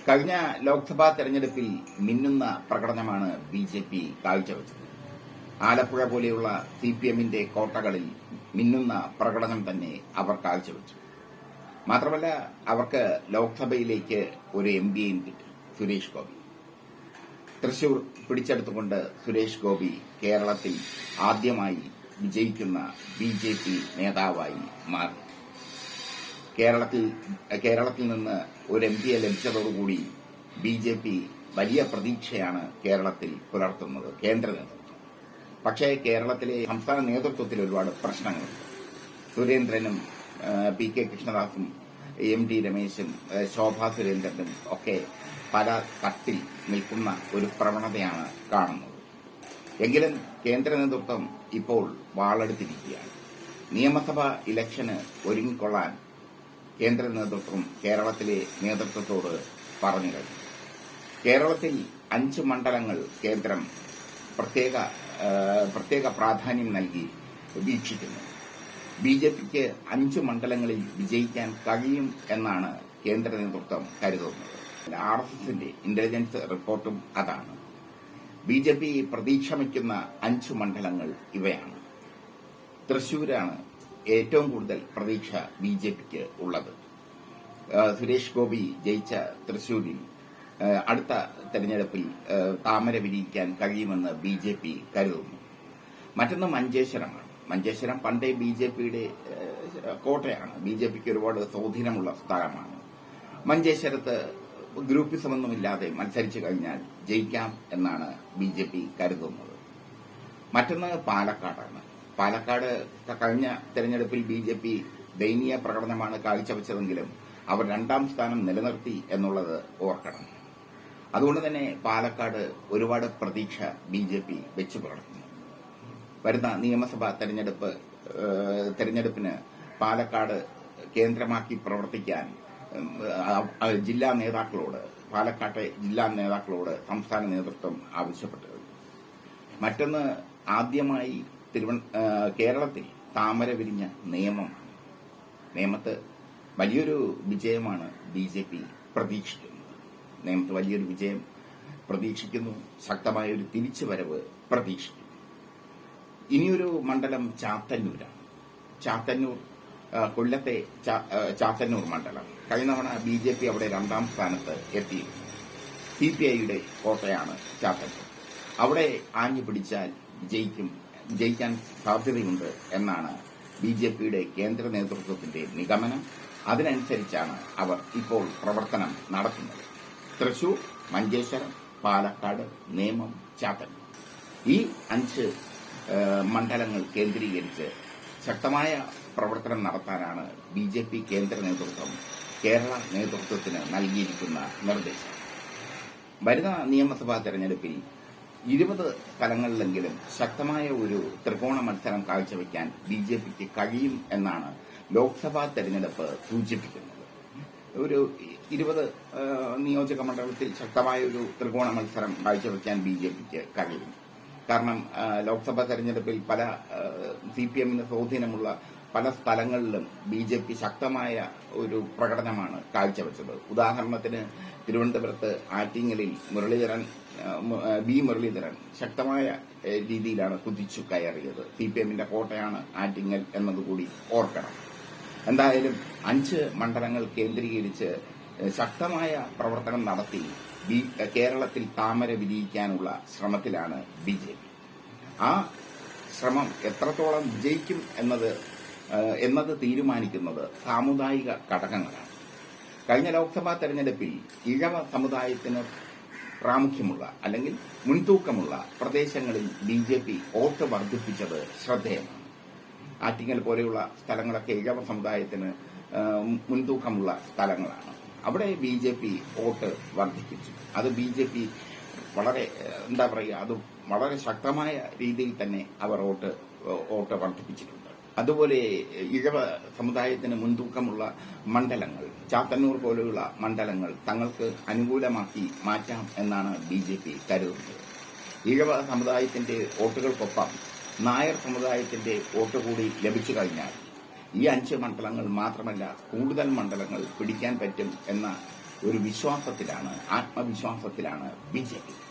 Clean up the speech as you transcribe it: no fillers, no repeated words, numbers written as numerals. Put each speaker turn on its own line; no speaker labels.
കഴിഞ്ഞ ലോക്സഭാ തെരഞ്ഞെടുപ്പിൽ മിന്നുന്ന പ്രകടനമാണ് ബി.ജെ.പി. കാഴ്ചവെച്ചത്. ആലപ്പുഴ പോലെയുള്ള സിപിഎമ്മിന്റെ കോട്ടകളിൽ മിന്നുന്ന പ്രകടനം തന്നെ അവർ കാഴ്ചവെച്ചു. മാത്രമല്ല, അവർക്ക് ലോക്സഭയിലേക്ക് ഒരു എംപിയെയും കിട്ടി, സുരേഷ് ഗോപി. തൃശൂർ പിടിച്ചെടുത്തുകൊണ്ട് സുരേഷ് ഗോപി കേരളത്തിൽ ആദ്യമായി വിജയിക്കുന്ന ബി.ജെ.പി. നേതാവായി മാറി. കേരളത്തിൽ നിന്ന് ഒരു എംപിയെ ലഭിച്ചതോടുകൂടി ബി.ജെ.പി. വലിയ പ്രതീക്ഷയാണ് കേരളത്തിൽ പുലർത്തുന്നത്, കേന്ദ്ര നേതൃത്വം. പക്ഷേ കേരളത്തിലെ സംസ്ഥാന നേതൃത്വത്തിൽ ഒരുപാട് പ്രശ്നങ്ങളുണ്ട്. സുരേന്ദ്രനും പി.കെ. കൃഷ്ണദാസും എം.ടി. രമേശും ശോഭാ സുരേന്ദ്രനും ഒക്കെ പല തട്ടിൽ നിൽക്കുന്ന ഒരു പ്രവണതയാണ് കാണുന്നത്. എങ്കിലും കേന്ദ്ര നേതൃത്വം ഇപ്പോൾ വാളെടുത്തിരിക്കുകയാണ്. നിയമസഭാ ഇലക്ഷന് ഒരുങ്ങിക്കൊള്ളാൻ കേന്ദ്ര നേതൃത്വം കേരളത്തിലെ നേതൃത്വത്തോട് പറഞ്ഞു കഴിഞ്ഞു. കേരളത്തിൽ 5 മണ്ഡലങ്ങൾ കേന്ദ്രം പ്രത്യേക പ്രാധാന്യം നൽകി വീക്ഷിക്കുന്നു. ബി.ജെ.പിക്ക് 5 മണ്ഡലങ്ങളിൽ വിജയിക്കാൻ കഴിയും എന്നാണ് കേന്ദ്ര നേതൃത്വം കരുതുന്നത്. ആർ.എസ്.എസിന്റെ ഇന്റലിജൻസ് റിപ്പോർട്ടും അതാണ്. ബി.ജെ.പി. പ്രതീക്ഷ വയ്ക്കുന്ന 5 മണ്ഡലങ്ങൾ ഇവയാണ്. തൃശൂരാണ് ഏറ്റവും കൂടുതൽ പ്രതീക്ഷ ബി.ജെ.പിക്ക് ഉള്ളത്. സുരേഷ് ഗോപി ജയിച്ച തൃശൂരിൽ അടുത്ത തെരഞ്ഞെടുപ്പിൽ താമര വിരിയിക്കാൻ കഴിയുമെന്ന് ബി.ജെ.പി. കരുതുന്നു. മറ്റൊന്ന് മഞ്ചേശ്വരമാണ്. മഞ്ചേശ്വരം പണ്ടേ ബി.ജെ.പിയുടെ കോട്ടയാണ്. ബി.ജെ.പിക്ക് ഒരുപാട് സ്വാധീനമുള്ള സ്ഥലമാണ്. മഞ്ചേശ്വരത്ത് ഗ്രൂപ്പിസമൊന്നുമില്ലാതെ മത്സരിച്ചു കഴിഞ്ഞാൽ ജയിക്കാം എന്നാണ് ബി.ജെ.പി. കരുതുന്നത്. മറ്റൊന്ന് പാലക്കാടാണ്. പാലക്കാട് കഴിഞ്ഞ തെരഞ്ഞെടുപ്പിൽ ബി.ജെ.പി. ദയനീയ പ്രകടനമാണ് കാഴ്ചവെച്ചതെങ്കിലും അവർ 2ാം സ്ഥാനം നിലനിർത്തി എന്നുള്ളത് ഓർക്കണം. അതുകൊണ്ട് തന്നെ പാലക്കാട് ഒരുപാട് പ്രതീക്ഷ ബി.ജെ.പി. വെച്ചു പുലർത്തുന്നു. വരുന്ന നിയമസഭാ തെരഞ്ഞെടുപ്പിന് പാലക്കാട് കേന്ദ്രമാക്കി പ്രവർത്തിക്കാൻ പാലക്കാട്ടെ ജില്ലാ നേതാക്കളോട് സംസ്ഥാന നേതൃത്വം ആവശ്യപ്പെട്ടു. മറ്റൊന്ന്, ആദ്യമായി കേരളത്തിൽ താമര വിരിഞ്ഞ നിയമമാണ്. നിയമത്ത് വലിയൊരു വിജയമാണ് ബി.ജെ.പി. പ്രതീക്ഷിക്കുന്നത്. നിയമത്ത് വലിയൊരു വിജയം പ്രതീക്ഷിക്കുന്നു. ശക്തമായൊരു തിരിച്ചുവരവ് പ്രതീക്ഷിക്കുന്നു. ഇനിയൊരു മണ്ഡലം ചാത്തന്നൂരാണ്. ചാത്തന്നൂർ, കൊല്ലത്തെ ചാത്തന്നൂർ മണ്ഡലം. കഴിഞ്ഞ തവണ ബി.ജെ.പി. അവിടെ 2ാം സ്ഥാനത്ത് എത്തിയിരുന്നു. സിപിഐയുടെ കോട്ടയാണ് ചാത്തന്നൂർ. അവിടെ ആഞ്ഞു പിടിച്ചാൽ ജയിക്കാൻ സാധ്യതയുണ്ട് എന്നാണ് ബി.ജെ.പിയുടെ കേന്ദ്ര നേതൃത്വത്തിന്റെ നിഗമനം. അതിനനുസരിച്ചാണ് അവർ ഇപ്പോൾ പ്രവർത്തനം നടത്തുന്നത്. തൃശൂർ, മഞ്ചേശ്വരം, പാലക്കാട്, നേമം, ചാത്തന്നൂർ, ഈ 5 മണ്ഡലങ്ങൾ കേന്ദ്രീകരിച്ച് ശക്തമായ പ്രവർത്തനം നടത്താനാണ് ബി.ജെ.പി. കേന്ദ്ര നേതൃത്വം കേരള നേതൃത്വത്തിന് നൽകിയിരിക്കുന്ന നിർദ്ദേശം. വരുന്ന നിയമസഭാ തെരഞ്ഞെടുപ്പിൽ 20 സ്ഥലങ്ങളിലെങ്കിലും ശക്തമായ ഒരു ത്രികോണ മത്സരം കാഴ്ചവെക്കാൻ ബി.ജെ.പിക്ക് കഴിയും എന്നാണ് ലോക്സഭാ തെരഞ്ഞെടുപ്പ് സൂചിപ്പിക്കുന്നത്. ഒരു 20 നിയോജക മണ്ഡലത്തിൽ ശക്തമായ ഒരു ത്രികോണ മത്സരം കാഴ്ചവെക്കാൻ ബി.ജെ.പിക്ക് കഴിയും. കാരണം ലോക്സഭാ തെരഞ്ഞെടുപ്പിൽ പല സിപിഎമ്മിന് സ്വാധീനമുള്ള പല സ്ഥലങ്ങളിലും ബി.ജെ.പി. ശക്തമായ ഒരു പ്രകടനമാണ് കാഴ്ചവെച്ചത്. ഉദാഹരണത്തിന് തിരുവനന്തപുരത്ത് ആറ്റിങ്ങലിൽ മുരളീധരൻ ശക്തമായ രീതിയിലാണ് കുതിച്ചു കയറിയത്. സിപിഎമ്മിന്റെ കോട്ടയാണ് ആറ്റിങ്ങൽ എന്നതുകൂടി ഓർക്കണം. എന്തായാലും 5 മണ്ഡലങ്ങൾ കേന്ദ്രീകരിച്ച് ശക്തമായ പ്രവർത്തനം നടത്തി കേരളത്തിൽ താമര വിരിയിക്കാനുള്ള ശ്രമത്തിലാണ് ബി.ജെ.പി. ആ ശ്രമം എത്രത്തോളം വിജയിക്കും എന്നത് തീരുമാനിക്കുന്നത് സാമുദായിക ഘടകങ്ങളാണ്. കഴിഞ്ഞ ലോക്സഭാ തെരഞ്ഞെടുപ്പിൽ ഇഴവ സമുദായത്തിന് പ്രാമുഖ്യമുള്ള അല്ലെങ്കിൽ മുൻതൂക്കമുള്ള പ്രദേശങ്ങളിൽ ബി.ജെ.പി. വോട്ട് വർദ്ധിപ്പിച്ചത് ശ്രദ്ധേയമാണ്. ആറ്റിങ്ങൽ പോലെയുള്ള സ്ഥലങ്ങളൊക്കെ ഇഴവ സമുദായത്തിന് മുൻതൂക്കമുള്ള സ്ഥലങ്ങളാണ്. അവിടെ ബി.ജെ.പി. വോട്ട് വർദ്ധിപ്പിച്ചു. അത് ബി.ജെ.പി. വളരെ ശക്തമായ രീതിയിൽ തന്നെ അവർ വോട്ട് വർദ്ധിപ്പിച്ചിട്ടുണ്ട്. അതുപോലെ ഇഴവ സമുദായത്തിന് മുൻതൂക്കമുള്ള മണ്ഡലങ്ങൾ, ചാത്തന്നൂർ പോലെയുള്ള മണ്ഡലങ്ങൾ തങ്ങൾക്ക് അനുകൂലമാക്കി മാറ്റാം എന്നാണ് ബി.ജെ.പി. കരുതുന്നത്. ഇഴവ സമുദായത്തിന്റെ വോട്ടുകൾക്കൊപ്പം നായർ സമുദായത്തിന്റെ വോട്ട് കൂടി ലഭിച്ചു കഴിഞ്ഞാൽ ഈ 5 മണ്ഡലങ്ങൾ മാത്രമല്ല കൂടുതൽ മണ്ഡലങ്ങൾ പിടിക്കാൻ പറ്റും എന്ന ഒരു വിശ്വാസത്തിലാണ്, ആത്മവിശ്വാസത്തിലാണ് BJP.